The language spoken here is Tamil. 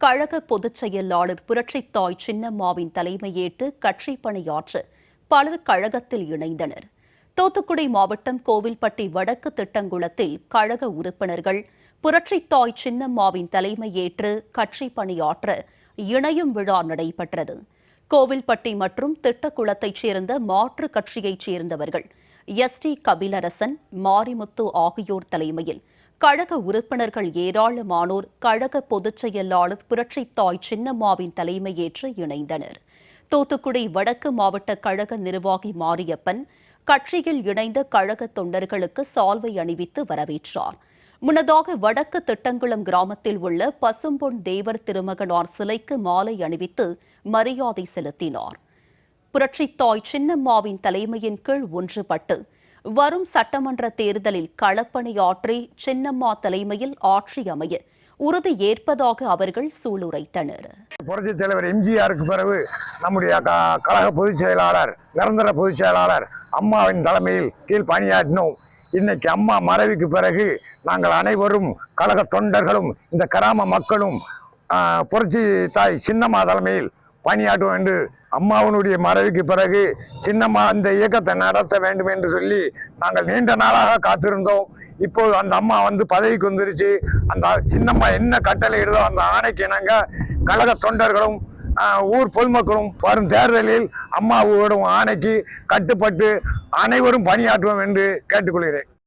கழக பொதுச் செயலாளர் புரட்சித்தாய் சின்னம்மாவின் தலைமையேற்று கட்சி பணியாற்ற பலர் கழகத்தில் இணைந்தனர். தூத்துக்குடி மாவட்டம் கோவில்பட்டி வடக்கு திட்டங்குளத்தில் கழக உறுப்பினர்கள் புரட்சித்தாய் சின்னம்மாவின் தலைமையேற்று கட்சி பணியாற்ற இணையும் விழா நடைபெற்றது. கோவில்பட்டி மற்றும் திட்டக்குளத்தைச் சேர்ந்த மாற்றுக் கட்சியைச் சேர்ந்தவர்கள் எஸ்.டி. கபிலரசன், மாரிமுத்து ஆகியோர் தலைமையில் கழக உறுப்பினர்கள் ஏராளமானோர் கழக பொதுச் செயலாளர் புரட்சித்தாய் சின்னம்மாவின் தலைமையேற்று இணைந்தனர். தூத்துக்குடி வடக்கு மாவட்ட கழக நிர்வாகி மாரியப்பன் கட்சியில் இணைந்த கழக தொண்டர்களுக்கு சால்வை அணிவித்து வரவேற்றார். முன்னதாக வடக்கு திட்டங்குளம் கிராமத்தில் உள்ள பசும்பொன் தேவர் திருமகனார் சிலைக்கு மாலை அணிவித்து மரியாதை செலுத்தினார். புரட்சித்தாய் சின்னம்மாவின் தலைமையின் கீழ் ஒன்றுபட்டு வரும் சட்டமன்ற தேர்தலில் களப்பணியாற்றி சின்னம்மா தலைமையில் ஆட்சி அமைய உறுதி ஏற்பதாக அவர்கள் சூளுரைத்தனர். புரட்சித் தலைவர் எம்ஜிஆருக்கு பிறகு நம்முடைய கழக பொதுச் செயலாளர், நிரந்தர பொதுச் செயலாளர் அம்மாவின் தலைமையில் கீழ் பணியாற்றினோம். இன்னைக்கு அம்மா மறைவுக்கு பிறகு நாங்கள் அனைவரும் கழக தொண்டர்களும் இந்த கிராம மக்களும் புரட்சி தாய் சின்னம்மா தலைமையில் பணியாற்றுவோம் என்று அம்மாவினுடைய மறைவுக்கு பிறகு சின்னம்மா இந்த இயக்கத்தை நடத்த வேண்டும் என்று சொல்லி நாங்கள் நீண்ட நாளாக காத்திருந்தோம். இப்போது அந்த அம்மா பதவிக்கு வந்துருச்சு. அந்த சின்னம்மா என்ன கட்டளை இடதோ அந்த ஆணைக்கு இணங்க கழக தொண்டர்களும் ஊர் பொதுமக்களும் வரும் தேர்தலில் அம்மாவோடும் ஆணைக்கு கட்டுப்பட்டு அனைவரும் பணியாற்றுவோம் என்று கேட்டுக்கொள்கிறேன்.